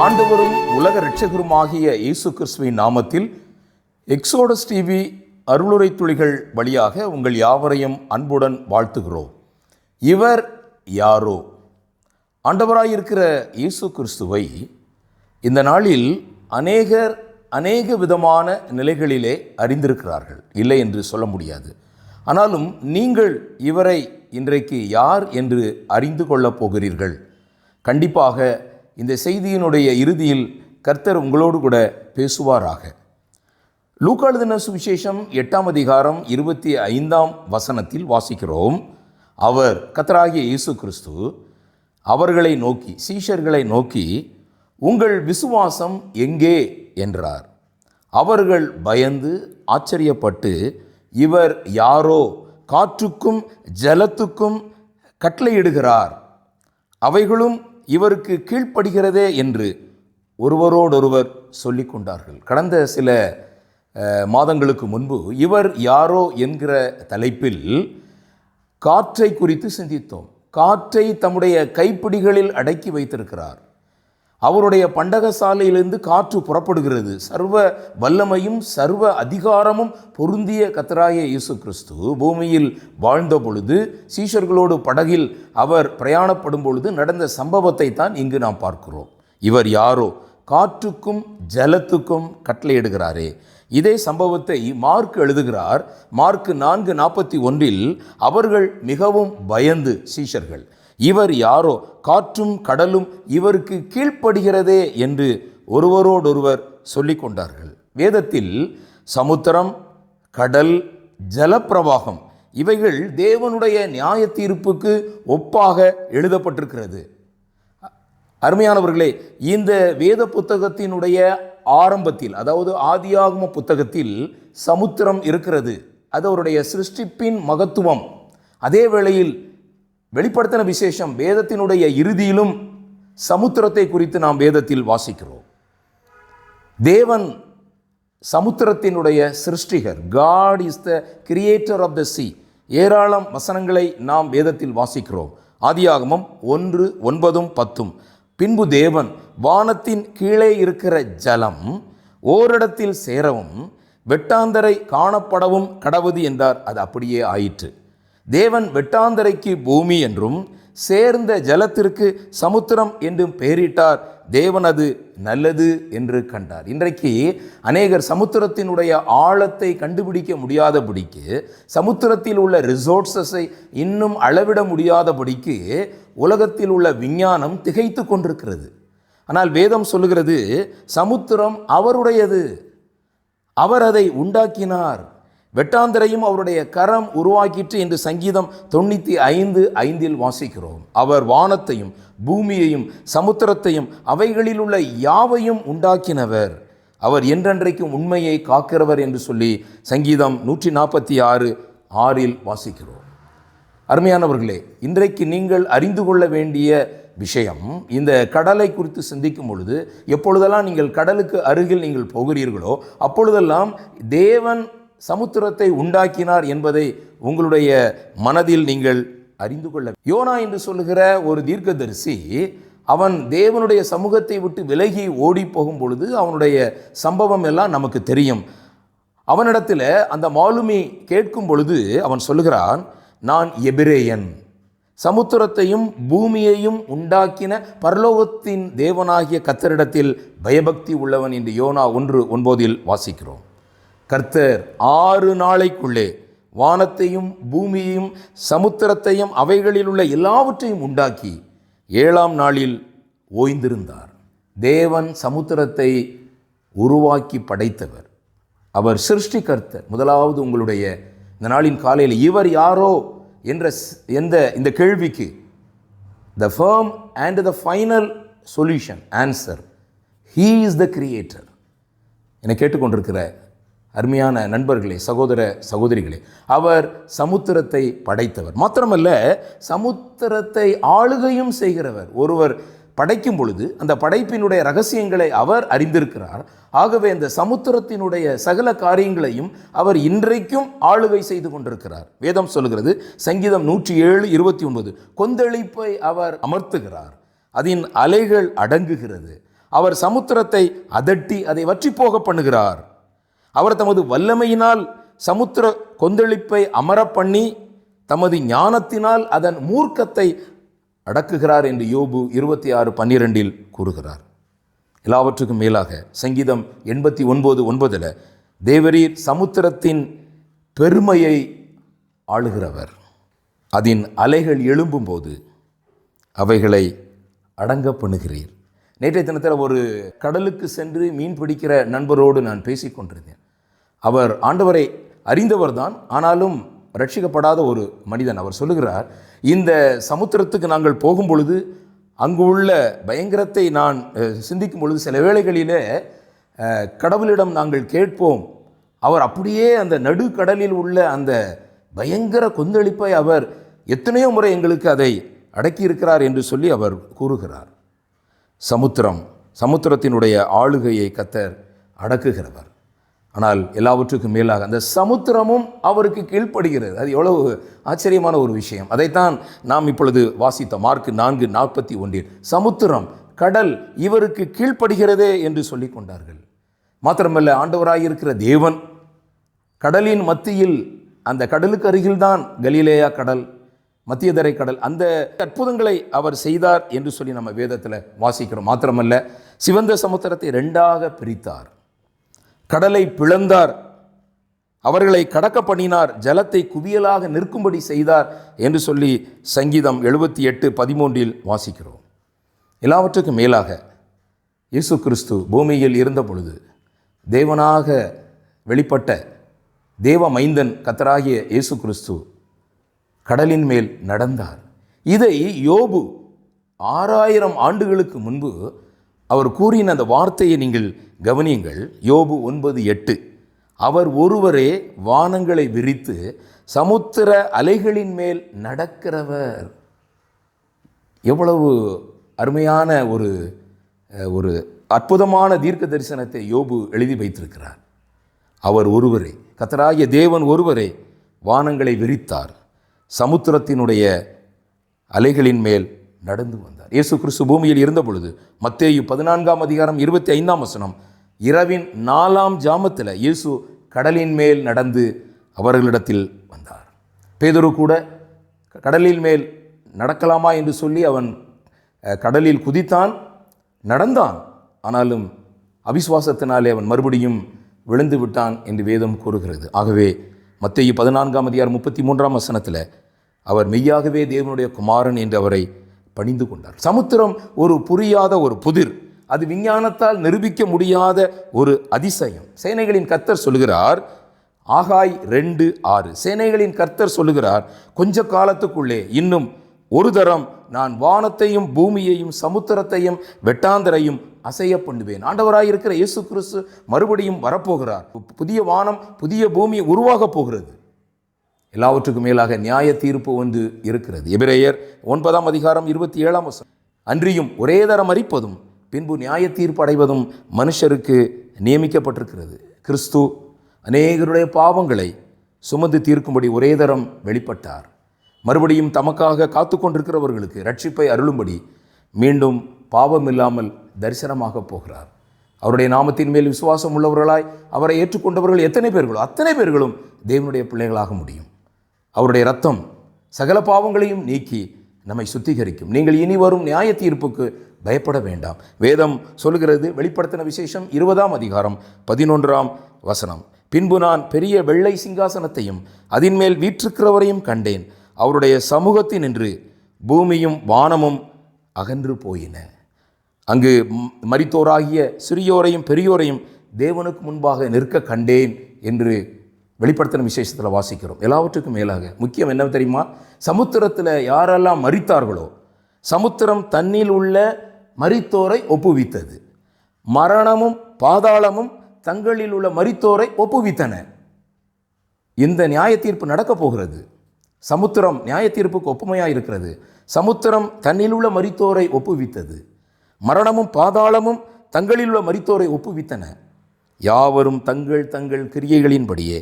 ஆண்டவரும் உலக இரட்சகருமாகிய இயேசு கிறிஸ்துவின் நாமத்தில் எக்ஸோடஸ் டிவி அருளுரை துளிகள் வழியாக உங்கள் யாவரையும் அன்புடன் வாழ்த்துகிறோம். இவர் யாரோ? ஆண்டவராயிருக்கிற இயேசு கிறிஸ்துவை இந்த நாளில் அநேக விதமான நிலைகளிலே அறிந்திருக்கிறார்கள், இல்லை என்று சொல்ல முடியாது. ஆனாலும் நீங்கள் இவரை இன்றைக்கு யார் என்று அறிந்து கொள்ளப் போகிறீர்கள். கண்டிப்பாக இந்த செய்தியினுடைய இறுதியில் கர்த்தர் உங்களோடு கூட பேசுவாராக. லூக்கா எழுதின சுவிசேஷம் 8ஆம் அதிகாரம் 25ஆம் வசனத்தில் வாசிக்கிறோம். அவர் கர்த்தராகிய இயேசு கிறிஸ்து அவர்களை நோக்கி, சீஷர்களை நோக்கி, உங்கள் விசுவாசம் எங்கே என்றார். அவர்கள் பயந்து ஆச்சரியப்பட்டு, இவர் யாரோ, காற்றுக்கும் ஜலத்துக்கும் கட்டளையிடுகிறார், அவைகளும் இவருக்கு கீழ்ப்படுகிறதே என்று ஒருவரோடொருவர் சொல்லி கொண்டார்கள். கடந்த சில மாதங்களுக்கு முன்பு இவர் யாரோ என்கிற தலைப்பில் காற்றை குறித்து சிந்தித்தோம். காற்றை தம்முடைய கைப்பிடிகளில் அடக்கி வைத்திருக்கிறார். அவருடைய பண்டகசாலையிலிருந்து காற்று புறப்படுகிறது. சர்வ வல்லமையும் சர்வ அதிகாரமும் பொருந்திய கர்த்தராகிய இயேசு கிறிஸ்து பூமியில் வாழ்ந்த பொழுது, சீஷர்களோடு படகில் அவர் பிரயாணப்படும் பொழுது நடந்த சம்பவத்தை தான் இங்கு நாம் பார்க்கிறோம். இவர் யாரோ, காற்றுக்கும் ஜலத்துக்கும் கட்டளையிடுகிறாரே. இதே சம்பவத்தை மார்க் எழுதுகிறார். மார்க் 4:41 அவர்கள் மிகவும் பயந்து, சீஷர்கள், இவர் யாரோ, காற்றும் கடலும் இவருக்கு கீழ்ப்படுகிறதே என்று ஒருவரோடொருவர் சொல்லி கொண்டார்கள். வேதத்தில் சமுத்திரம், கடல், ஜலப்பிரவாகம் இவைகள் தேவனுடைய நியாய தீர்ப்புக்கு ஒப்பாக எழுதப்பட்டிருக்கிறது. அருமையானவர்களே, இந்த வேத புத்தகத்தினுடைய ஆரம்பத்தில், அதாவது ஆதியாகம புத்தகத்தில் சமுத்திரம் இருக்கிறது. அது அவருடைய சிருஷ்டிப்பின் மகத்துவம். அதே வேளையில் வெளிப்படுத்தின விசேஷம் வேதத்தினுடைய இறுதியிலும் சமுத்திரத்தை குறித்து நாம் வேதத்தில் வாசிக்கிறோம். தேவன் சமுத்திரத்தினுடைய சிருஷ்டிகர். God is the creator of the sea. ஏராளம் வசனங்களை நாம் வேதத்தில் வாசிக்கிறோம். ஆதியாகமம் 1:9-10. பின்பு தேவன் வானத்தின் கீழே இருக்கிற ஜலம் ஓரிடத்தில் சேரவும் வெட்டாந்தரை காணப்படவும் கடவுது என்றார். அது அப்படியே ஆயிற்று. தேவன் வெட்டாந்தரைக்கு பூமி என்றும் சேர்ந்த ஜலத்திற்கு சமுத்திரம் என்றும் பெயரிட்டார். தேவன் அது நல்லது என்று கண்டார். இன்றைக்கு அநேகர் சமுத்திரத்தினுடைய ஆழத்தை கண்டுபிடிக்க முடியாதபடிக்கு, சமுத்திரத்தில் உள்ள ரிசோர்ஸஸை இன்னும் அளவிட முடியாதபடிக்கு உலகத்தில் உள்ள விஞ்ஞானம் திகைத்து கொண்டிருக்கிறது. ஆனால் வேதம் சொல்லுகிறது, சமுத்திரம் அவருடையது, அவர் அதை உண்டாக்கினார், வெட்டாந்தரையும் அவருடைய கரம் உருவாக்கிற்று என்று சங்கீதம் 95:5 வாசிக்கிறோம். அவர் வானத்தையும் பூமியையும் சமுத்திரத்தையும் அவைகளில் உள்ள யாவையும் உண்டாக்கினவர், அவர் என்றென்றைக்கும் உண்மையை காக்கிறவர் என்று சொல்லி சங்கீதம் 146:6 வாசிக்கிறோம். அருமையானவர்களே, இன்றைக்கு நீங்கள் அறிந்து கொள்ள வேண்டிய விஷயம், இந்த கடலை குறித்து சிந்திக்கும் பொழுது, எப்பொழுதெல்லாம் நீங்கள் கடலுக்கு அருகில் நீங்கள் போகிறீர்களோ அப்பொழுதெல்லாம் தேவன் சமுத்திரத்தை உண்டாக்கினார் என்பதை உங்களுடைய மனதில் நீங்கள் அறிந்து கொள்ள. யோனா என்று சொல்லுகிற ஒரு தீர்க்கதரிசி, அவன் தேவனுடைய சமூகத்தை விட்டு விலகி ஓடி போகும் பொழுது அவனுடைய சம்பவம் எல்லாம் நமக்கு தெரியும். அவனிடத்தில் அந்த மாலுமி கேட்கும் பொழுது அவன் சொல்லுகிறான், நான் எபிரேயன், சமுத்திரத்தையும் பூமியையும் உண்டாக்கின பரலோகத்தின் தேவனாகிய கர்த்தரிடத்தில் பயபக்தி உள்ளவன் என்று யோனா 1:9 வாசிக்கிறோம். கர்த்தர் 6 நாளைக்குள்ளே வானத்தையும் பூமியையும் சமுத்திரத்தையும் அவைகளில் உள்ள எல்லாவற்றையும் உண்டாக்கி 7ஆம் நாளில் ஓய்ந்திருந்தார். தேவன் சமுத்திரத்தை உருவாக்கி படைத்தவர். அவர் சிருஷ்டிகர்த்தர். முதலாவது உங்களுடைய இந்த நாளின் காலையில் இவர் யாரோ என்ற இந்த கேள்விக்கு the firm and the final solution answer, he is the creator. என்னை கேட்டுக்கொண்டிருக்கிற அருமையான நண்பர்களே, சகோதர சகோதரிகளே, அவர் சமுத்திரத்தை படைத்தவர். மாத்திரமல்ல, சமுத்திரத்தை ஆளுகையும் செய்கிறவர். ஒருவர் படைக்கும் பொழுது அந்த படைப்பினுடைய ரகசியங்களை அவர் அறிந்திருக்கிறார். ஆகவே அந்த சமுத்திரத்தினுடைய சகல காரியங்களையும் அவர் இன்றைக்கும் ஆளுகை செய்து கொண்டிருக்கிறார். வேதம் சொல்கிறது, சங்கீதம் 107:29, கொந்தளிப்பை அவர் அமர்த்துகிறார், அதன் அலைகள் அடங்குகிறது, அவர் சமுத்திரத்தை அதட்டி அதை வற்றி போக பண்ணுகிறார். அவர் தமது வல்லமையினால் சமுத்திர கொந்தளிப்பை அமர பண்ணி தமது ஞானத்தினால் அதன் மூர்க்கத்தை அடக்குகிறார் என்று யோபு 26:12 கூறுகிறார். எல்லாவற்றுக்கும் மேலாக சங்கீதம் 89:9 தேவரீர் சமுத்திரத்தின் பெருமையை ஆளுகிறவர், அதன் அலைகள் எழும்பும்போது அவைகளை அடங்க பண்ணுகிறீர். நேற்றைய தினத்தில் ஒரு கடலுக்கு சென்று மீன் பிடிக்கிற நண்பரோடு நான் பேசிக்கொண்டிருந்தேன். அவர் ஆண்டவரை அறிந்தவர் தான், ஆனாலும் ரட்சிக்கப்படாத ஒரு மனிதன். அவர் சொல்லுகிறார், இந்த சமுத்திரத்துக்கு நாங்கள் போகும் பொழுது அங்கு உள்ள பயங்கரத்தை நான் சிந்திக்கும் பொழுது சில வேளைகளிலே கடவுளிடம் நாங்கள் கேட்போம், அவர் அப்படியே அந்த நடுக்கடலில் உள்ள அந்த பயங்கர கொந்தளிப்பை அவர் எத்தனையோ முறை எங்களுக்கு அதை அடக்கியிருக்கிறார் என்று சொல்லி அவர் கூறுகிறார். சமுத்திரத்தினுடைய ஆளுகையை கர்த்தர் அடக்குகிறவர். ஆனால் எல்லாவற்றுக்கும் மேலாக அந்த சமுத்திரமும் அவருக்கு கீழ்ப்படுகிறது. அது எவ்வளவு ஆச்சரியமான ஒரு விஷயம். அதைத்தான் நாம் இப்பொழுது வாசித்தோம். மார்க் 4:41 சமுத்திரம், கடல் இவருக்கு கீழ்ப்படுகிறதே என்று சொல்லி கொண்டார்கள். மாத்திரமல்ல, ஆண்டவராயிருக்கிற தேவன் கடலின் மத்தியில், அந்த கடலுக்கு அருகில்தான் கலிலேயா கடல், மத்தியதரை கடல், அந்த அற்புதங்களை அவர் செய்தார் என்று சொல்லி நம்ம வேதத்தில் வாசிக்கிறோம். மாத்திரமல்ல, சிவந்த சமுத்திரத்தை 2ஆக பிரித்தார், கடலை பிளந்தார், அவர்களை கடக்க பண்ணினார், ஜலத்தை குவியலாக நிற்கும்படி செய்தார் என்று சொல்லி சங்கீதம் 78:13 வாசிக்கிறோம். எல்லாவற்றுக்கும் மேலாக இயேசு கிறிஸ்து பூமியில் இருந்த பொழுது தேவனாக வெளிப்பட்ட தேவ மைந்தன் கர்த்தராகிய இயேசு கிறிஸ்து கடலின் மேல் நடந்தார். இதை யோபு 6000 ஆண்டுகளுக்கு முன்பு அவர் கூறின அந்த வார்த்தையை நீங்கள் கவனியுங்கள். யோபு 9:8 அவர் ஒருவரே வானங்களை விரித்து சமுத்திர அலைகளின் மேல் நடக்கிறவர். எவ்வளவு அருமையான ஒரு அற்புதமான தீர்க்க தரிசனத்தை யோபு எழுதி வைத்திருக்கிறார். அவர் ஒருவரே, கர்த்தராகிய தேவன் ஒருவரே வானங்களை விரித்தார், சமுத்திரத்தினுடைய அலைகளின் மேல் நடந்து வந்தார். இயேசு கிறிஸ்து பூமியில் இருந்த பொழுது மத்தேயு 14:25 இரவின் 4ஆம் ஜாமத்தில் இயேசு கடலின் மேல் நடந்து அவர்களிடத்தில் வந்தார். பேதுரு கூட கடலின் மேல் நடக்கலாமா என்று சொல்லி அவன் கடலில் குதித்தான், நடந்தான். ஆனாலும் அவிசுவாசத்தினாலே அவன் மறுபடியும் விழுந்து விட்டான் என்று வேதம் கூறுகிறது. ஆகவே மத்தேயு 14:33 அவர் மெய்யாகவே தேவனுடைய குமாரன் என்று அவரை பணிந்து கொண்டார். சமுத்திரம் ஒரு புரியாத ஒரு புதிர், அது விஞ்ஞானத்தால் நிரூபிக்க முடியாத ஒரு அதிசயம். சேனைகளின் கர்த்தர் சொல்லுகிறார், ஆகாய் 2:6 சேனைகளின் கர்த்தர் சொல்லுகிறார், கொஞ்ச காலத்துக்குள்ளே இன்னும் ஒரு தரம் நான் வானத்தையும் பூமியையும் சமுத்திரத்தையும் வெட்டாந்தரையும் அசைய பண்ணுவேன். ஆண்டவராயிருக்கிற இயேசு கிறிஸ்து மறுபடியும் வரப்போகிறார். புதிய வானம் புதிய பூமி உருவாகப் போகிறது. எல்லாவற்றுக்கும் மேலாக நியாய தீர்ப்பு ஒன்று இருக்கிறது. எபிரேயர் 9:27 அன்றியும் ஒரே தரம் மரிப்பதும் பின்பு நியாய தீர்ப்பு அடைவதும் மனுஷருக்கு நியமிக்கப்பட்டிருக்கிறது. கிறிஸ்து அநேகருடைய பாவங்களை சுமந்து தீர்க்கும்படி ஒரே தரம் வெளிப்பட்டார். மறுபடியும் தமக்காக காத்து கொண்டிருக்கிறவர்களுக்கு ரட்சிப்பை அருளும்படி மீண்டும் பாவம் இல்லாமல் தரிசனமாக போகிறார். அவருடைய நாமத்தின் மேல் விசுவாசம் உள்ளவர்களாய் அவரை ஏற்றுக்கொண்டவர்கள் எத்தனை பேர்களோ அத்தனை பேர்களும் தேவனுடைய பிள்ளைகளாக முடியும். அவருடைய இரத்தம் சகல பாவங்களையும் நீக்கி நம்மை சுத்திகரிக்கும். நீங்கள் இனி வரும் நியாய தீர்ப்புக்கு பயப்பட வேண்டாம். வேதம் சொல்கிறது, வெளிப்படுத்தின விசேஷம் 20:11 பின்பு நான் பெரிய வெள்ளை சிங்காசனத்தையும் அதின் மேல் வீற்றிருக்கிறவரையும் கண்டேன். அவருடைய சமூகத்தினின்று பூமியும் வானமும் அகன்று போயின. அங்கு மரித்தோராகிய சிறியோரையும் பெரியோரையும் தேவனுக்கு முன்பாக நிற்க கண்டேன் என்று வெளிப்படுத்தின விசேஷத்தில் வாசிக்கிறோம். எல்லாவற்றுக்கும் மேலாக முக்கியம் என்ன தெரியுமா? சமுத்திரத்தில் யாரெல்லாம் மரித்தார்களோ சமுத்திரம் தன்னில் உள்ள மரித்தோரை ஒப்புவித்தது. மரணமும் பாதாளமும் தங்களில் உள்ள மரித்தோரை ஒப்புவித்தன. இந்த நியாய தீர்ப்பு நடக்கப் போகிறது. சமுத்திரம் நியாய தீர்ப்புக்கு ஒப்புமையாக இருக்கிறது. சமுத்திரம் தன்னில் உள்ள மரித்தோரை ஒப்புவித்தது. மரணமும் பாதாளமும் தங்களில் உள்ள மரித்தோரை ஒப்புவித்தன. யாவரும் தங்கள் தங்கள் கிரியைகளின்படியே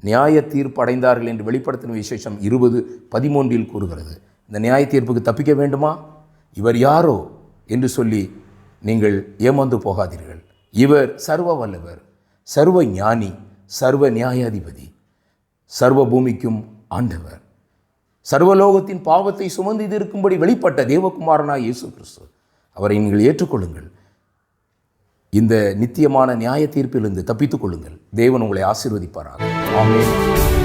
நியாய தீர்ப்பு அடைந்தார்கள் என்று வெளிப்படுத்தின விசேஷம் 20:13 கூறுகிறது. இந்த நியாய தீர்ப்புக்கு தப்பிக்க வேண்டுமா? இவர் யாரோ என்று சொல்லி நீங்கள் ஏமாந்து போகாதீர்கள். இவர் சர்வ வல்லவர், சர்வ ஞானி, சர்வ நியாயாதிபதி, சர்வ பூமிக்கும் ஆண்டவர், சர்வலோகத்தின் பாவத்தை சுமந்து இது இருக்கும்படி வெளிப்பட்ட தேவகுமாரனாய் இயேசு கிறிஸ்து. அவரை நீங்கள் ஏற்றுக்கொள்ளுங்கள். இந்த நித்தியமான நியாய தீர்ப்பிலிருந்து தப்பித்துக் கொள்ளுங்கள். தேவன் உங்களை ஆசீர்வதிப்பாராக. ஆமென்.